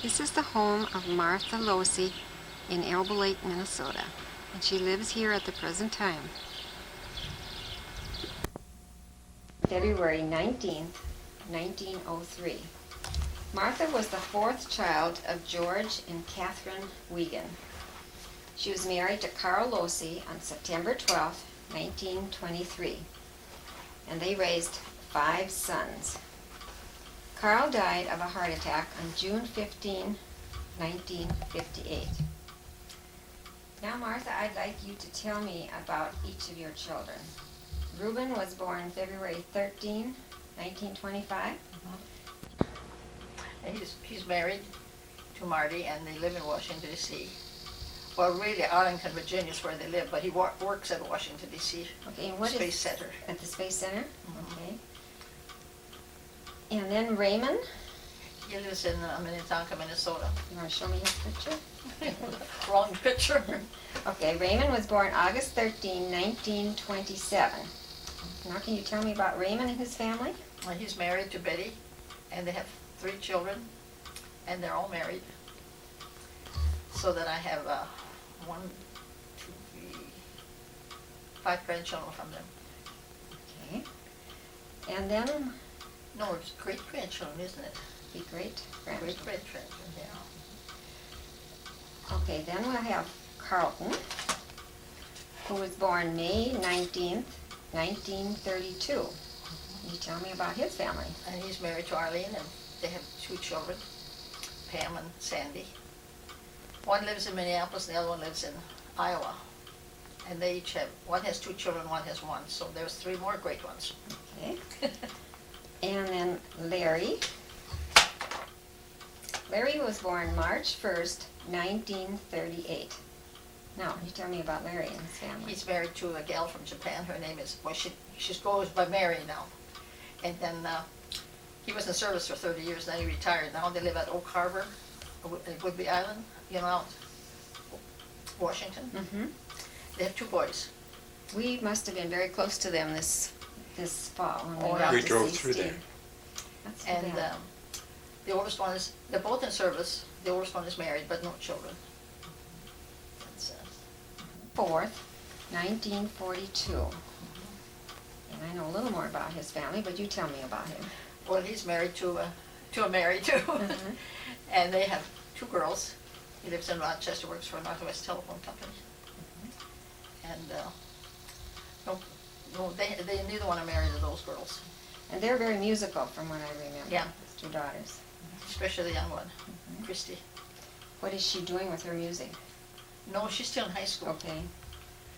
This is the home of Martha Lohse in Elbow Lake, Minnesota, and she lives here at the present time. February 19th, 1903. Martha was the fourth child of George and Catherine Wiegand. She was married to Carl Lohse on September 12th, 1923, and they raised 5 sons. Carl died of a heart attack on June 15, 1958. Now, Martha, I'd like you to tell me about each of your children. Reuben was born February 13, 1925. And he's married to Marty, and they live in Washington, D.C. Well, really, Arlington, Virginia is where they live, but he works at Washington, D.C. Okay, and what Space Center. At the Space Center? Mm-hmm. Okay. And then Raymond? He lives in Minnetonka, Minnesota. You want to show me his picture? Wrong picture. Okay, Raymond was born August 13, 1927. Now can you tell me about Raymond and his family? Well, he's married to Betty, and they have 3 children, and they're all married. So that I have 1, 2, 3, 5 grandchildren from them. Okay. And then? No, it's great-grandchildren, isn't it? Be great-grandchildren. Great-grandchildren, yeah. Okay, then we'll have Carlton, who was born May 19th, 1932. Can you tell me about his family? And he's married to Arlene, and they have 2 children, Pam and Sandy. One lives in Minneapolis, and the other one lives in Iowa. And they each have, one has 2 children, one has 1, so there's 3 more great ones. Okay. And then Larry. Larry was born March 1st, 1938. Now, you tell me about Larry and his family. He's married to a gal from Japan. Her name is, well, she goes by Mary now. And then he was in service for 30 years, then he retired. Now they live at Oak Harbor, Whidbey Island, out Washington. Mm-hmm. They have 2 boys. We must have been very close to them this fall when we yeah. got We to drove see through Steve. there. That's And too bad. the oldest one is, they're both in service. The oldest one is married, but no children. That's, 4th, 1942. And I know a little more about his family, but you tell me about him. well, he's married to a Mary, too. Mhm. And they have 2 girls. He lives in Rochester, works for a Northwest Telephone Company. And they neither one are married to those girls, And they're very musical from what I remember. Yeah. His 2 daughters. especially the young one, Christy. What is she doing with her music? No, she's still in high school. Okay.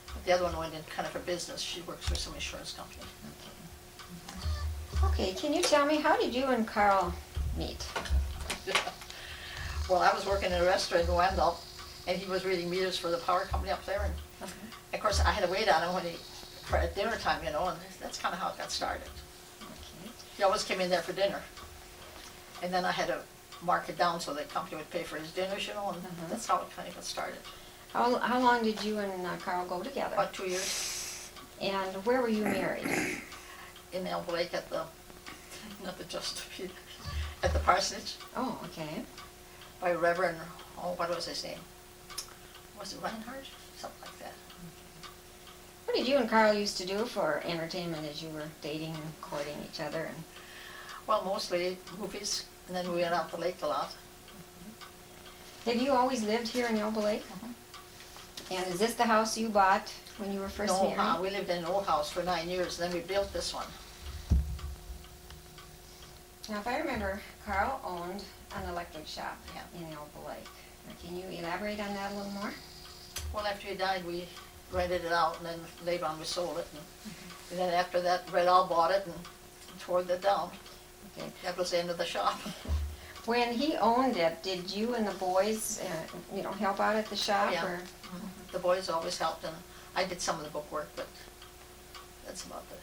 But the other one went in kind of her business. She works for some insurance company. Okay, can you tell me, how did you and Carl meet? Well, I was working in a restaurant in Wendell, and he was reading meters for the power company up there. And of course, I had to wait on him at dinner time, and that's kind of how it got started. Okay. He always came in there for dinner. And then I had to mark it down so the company would pay for his dinners, and that's how it kind of got started. How long did you and Carl go together? About 2 years And where were you married? in Elbow Lake at the, not the Chesterfield, at the parsonage Oh, okay. by Reverend, what was his name? Was it Reinhardt? Something like that. What did you and Carl used to do for entertainment as you were dating and courting each other? And Well, mostly movies, and then we went out to the lake a lot. have you always lived here in Elbow Lake? And is this the house you bought when you were first No, married? we lived in an old house for 9 years, then we built this one. Now, if I remember, Carl owned an electric shop Yeah. in Elbow Lake. Now, can you elaborate on that a little more? Well, after he died, we rented it out, and then later on we sold it. And then after that, Red Owl bought it and tore that down. Okay. That was the end of the shop. When he owned it, did you and the boys, help out at the shop? Yeah. Or? The boys always helped, and I did some of the book work, but that's about it.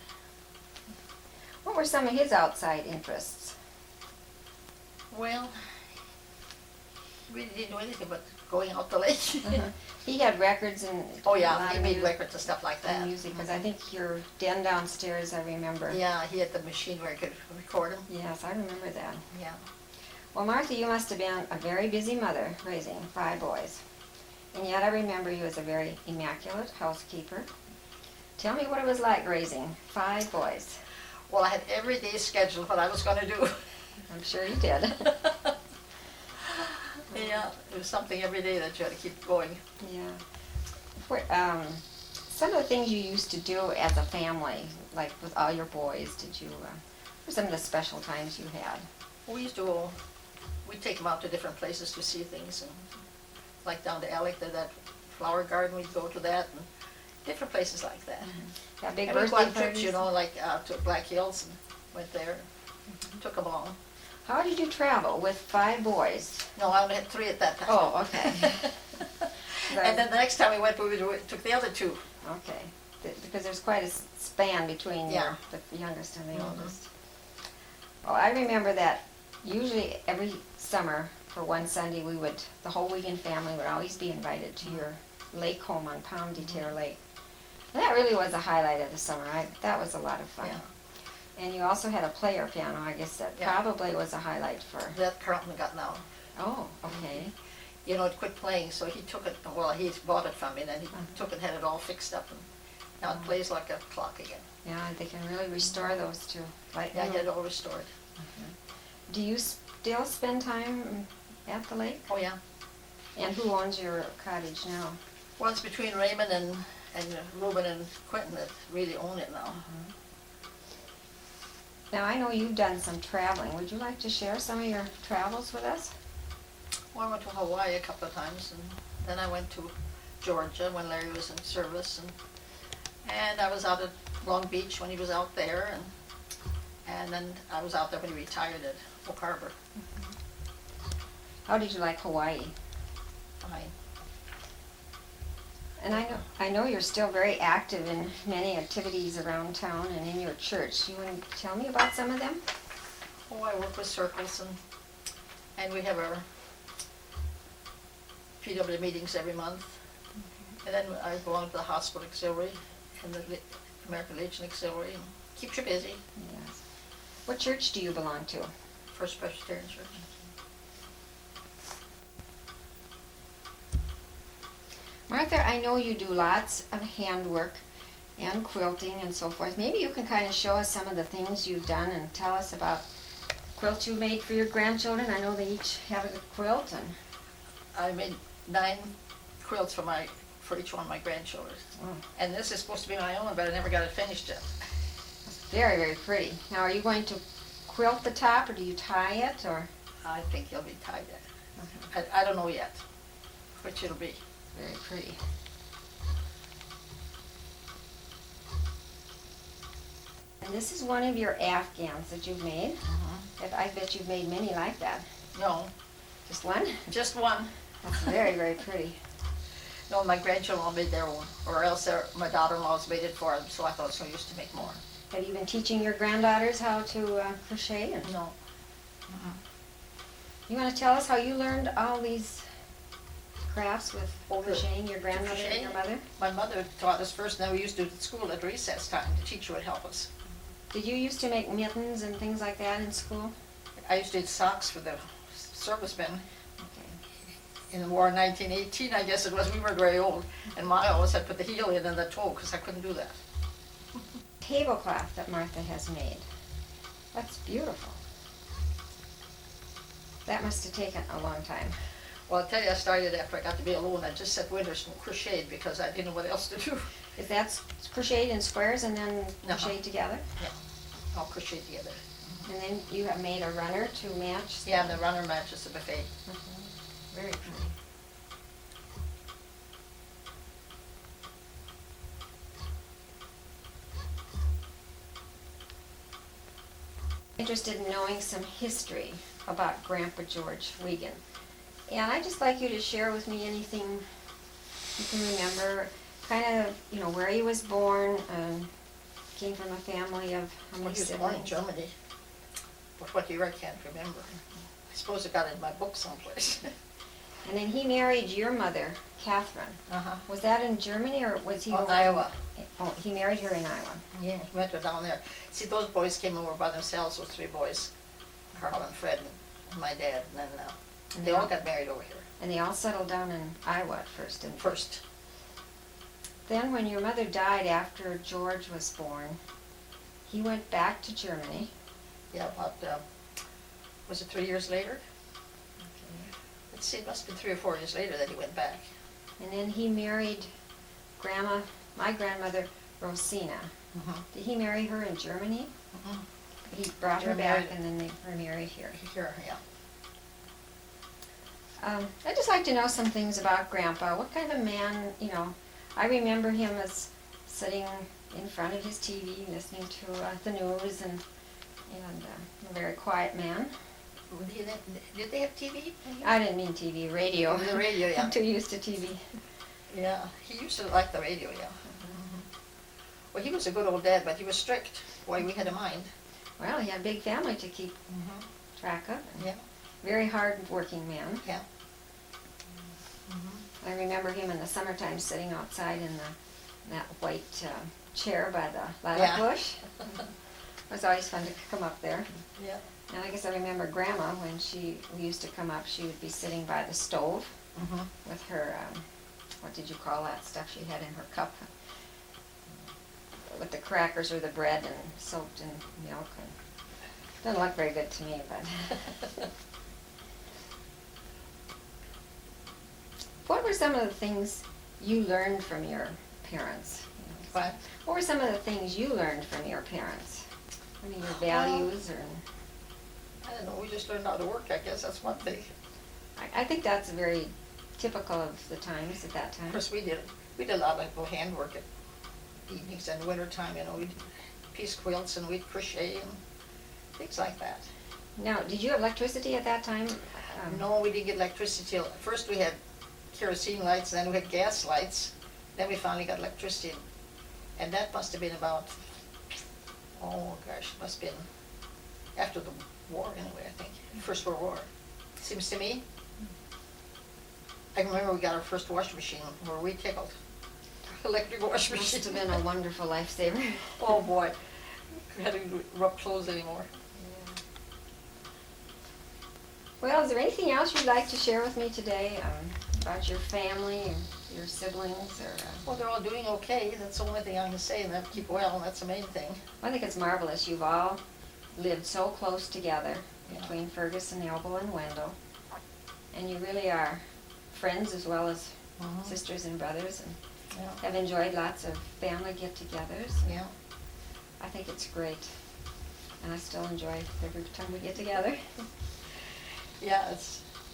What were some of his outside interests? Well, he really didn't do anything but going out the lake. He had records and Oh a yeah, lot he of made music records and stuff like and that. music, because I think your den downstairs, I remember. Yeah, he had the machine where he could record them. Yes, I remember that. Yeah. Well, Martha, you must have been a very busy mother raising 5 boys. And yet I remember you as a very immaculate housekeeper. Tell me what it was like raising 5 boys. Well, I had every day scheduled what I was going to do. I'm sure you did. Yeah, it was something every day that you had to keep going. Yeah. Some of the things you used to do as a family, like with all your boys, what were some of the special times you had? We'd take them out to different places to see things, and like down to Alec, that flower garden, we'd go to that, and different places like that. Yeah, big And we'd go birthday on trips, parties? like to Black Hills, and went there, took them along. How did you travel with 5 boys? No, I only had 3 at that time. Oh, okay. And then the next time we went, we took the other 2. Okay, because there's quite a span between Yeah. the youngest and the Mhm. oldest. Oh, I remember that usually every summer for one Sunday, the whole Wiegand family would always be invited to your lake home on Palm de Terre Lake. And that really was a highlight of the summer. That was a lot of fun. Yeah. And you also had a player piano. I guess that Yeah. probably was a highlight for. That Carlton got now. Oh, okay. It quit playing, so he took it, well, he bought it from me, and then he took it, had it all fixed up, and now it plays like a clock again. Yeah, they can really restore those too. Like, Yeah, he had it all restored. do you still spend time at the lake? Oh, yeah. And who owns your cottage now? Well, it's between Raymond and Reuben and Quentin that really own it now. Now, I know you've done some traveling. Would you like to share some of your travels with us? Well, I went to Hawaii a couple of times, and then I went to Georgia when Larry was in service, and I was out at Long Beach when he was out there, and then I was out there when he retired at Oak Harbor. How did you like Hawaii? Fine. And I know you're still very active in many activities around town and in your church. You want to tell me about some of them? Oh, I work with circles, and we have our PW meetings every month. And then I belong to the Hospital Auxiliary and the American Legion Auxiliary, and keeps you busy. Yes. What church do you belong to? First Presbyterian Church. Martha, I know you do lots of handwork and quilting and so forth. Maybe you can kind of show us some of the things you've done and tell us about quilts you made for your grandchildren. I know they each have a quilt. And I made 9 quilts for each one of my grandchildren. Oh. And this is supposed to be my own, but I never got it finished yet. It's very, very pretty. Now, are you going to quilt the top, or do you tie it, or? I think he'll be tied yet. I don't know yet which it'll be. Very pretty. And this is one of your Afghans that you've made. I bet you've made many like that. No, Just one? just one. That's very, very pretty. No, my grandchildren all made their own, or else my daughter-in-law's made it for them, so I thought it's no use to make more. Have you been teaching your granddaughters how to crochet? And No. you want to tell us how you learned all these crafts with Oh, crocheting, your grandmother and your mother? My mother taught us first, and then we used to do it at school at recess time. The teacher would help us. Did you used to make mittens and things like that in school? I used to do socks for the servicemen. Okay. In the war in 1918, I guess it was, we were very old, and Ma always had to put the heel in and the toe, because I couldn't do that. Tablecloth that Martha has made. That's beautiful. That must have taken a long time. Well, I'll tell you, I started after I got to be alone. I just set winters and crocheted because I didn't know what else to do. Is that crocheted in squares and then crocheted together? Yeah, all crocheted together. And then you have made a runner to match? Yeah, and the runner matches the buffet. Very pretty. Interested in knowing some history about Grandpa George Wiegand. And I'd just like you to share with me anything you can remember, kind of, where he was born, came from a family of how Well, many he was born in siblings? Germany, but what year I can't remember. I suppose it got in my book someplace. And then he married your mother, Catherine. Uh-huh. Was that in Germany or was he? Oh, Iowa. Oh, he married her in Iowa. Yeah, we went down there. See, those boys came over by themselves, those 3 boys, Carl and Fred and my dad, and then And they all got married over here And they all settled down in Iowa at first, didn't they? first. Then when your mother died after George was born, he went back to Germany. Yeah, about, was it 3 years later? Let's see, it must have been 3 or 4 years later that he went back. And then he married my grandmother, Rosina. Did he marry her in Germany? He brought her back and then they were married here. Here, yeah. I'd just like to know some things about Grandpa. What kind of man, I remember him as sitting in front of his TV, listening to the news, and a very quiet man. Did they have TV? I didn't mean TV, radio. The radio, yeah. I'm too used to TV. Yeah, he used to like the radio, yeah. Well, he was a good old dad, but he was strict. Boy, we had a mind. Well, he had a big family to keep track of. Yeah. Very hard-working man. Yeah. I remember him in the summertime sitting outside in that white chair by the lilac bush. It was always fun to come up there. Yeah. And I guess I remember Grandma, when we used to come up, she would be sitting by the stove with her, what did you call that stuff she had in her cup? With the crackers or the bread and soaked in milk. And doesn't look very good to me, but. What were some of the things you learned from your parents? What? What were some of the things you learned from your parents? I mean, your values or... I don't know, we just learned how to work, I guess, that's one thing. I think that's very typical of the times at that time. Of course, we did a lot of handwork at evenings and winter time, we'd piece quilts and we'd crochet and things like that. Now, did you have electricity at that time? No, we didn't get electricity till, first we had kerosene lights, then we had gas lights, then we finally got electricity. And that must have been about, oh gosh, must have been after the war anyway, I think, First World War. Seems to me. I can remember we got our first washing machine, where we tickled. Electric washing machine. Must have been a wonderful lifesaver. Oh boy, we had to rub clothes anymore. Well, is there anything else you'd like to share with me today about your family and your siblings? Or Well, they're all doing okay. That's the only thing I can say, and that keep well, and that's the main thing. I think it's marvelous. You've all lived so close together between Fergus and Elbow and Wendell, and you really are friends as well as sisters and brothers, and have enjoyed lots of family get-togethers. Yeah. I think it's great, and I still enjoy every time we get together. Yeah,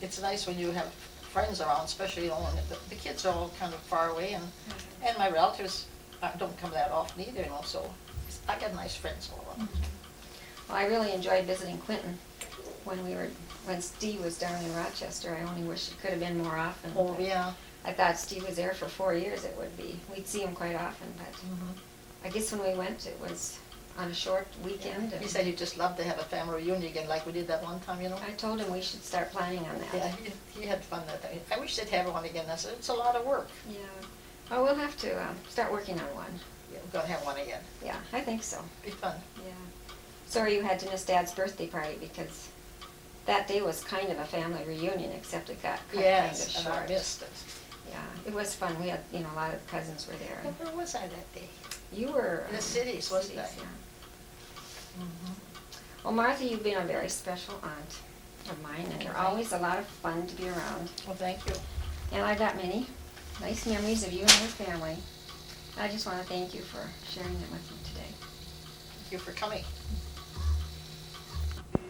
it's nice when you have friends around, especially when the kids are all kind of far away, and my relatives don't come that often either, so I got nice friends all around. Well, I really enjoyed visiting Clinton when Steve was down in Rochester. I only wish it could have been more often. Oh, yeah. I thought Steve was there for 4 years. We'd see him quite often, but I guess when we went, it was on a short weekend. He said he'd just love to have a family reunion again, like we did that one time, I told him we should start planning on that. Yeah, he had fun that day. I wish they'd have one again. I said, it's a lot of work. Yeah. Oh, we'll have to start working on one. Yeah, we're gonna have one again. Yeah, I think so. Be fun. Yeah. Sorry you had to miss Dad's birthday party, because that day was kind of a family reunion, except it got cut kind of Yes, short. and I missed it. Yeah, it was fun. We had, a lot of cousins were there. Well, where was I that day? You were... In the cities, wasn't I? Yeah. Well, Martha, you've been a very special aunt of mine, and you're always a lot of fun to be around. Well, thank you. And I've got many nice memories of you and your family. I just want to thank you for sharing them with me today. Thank you for coming.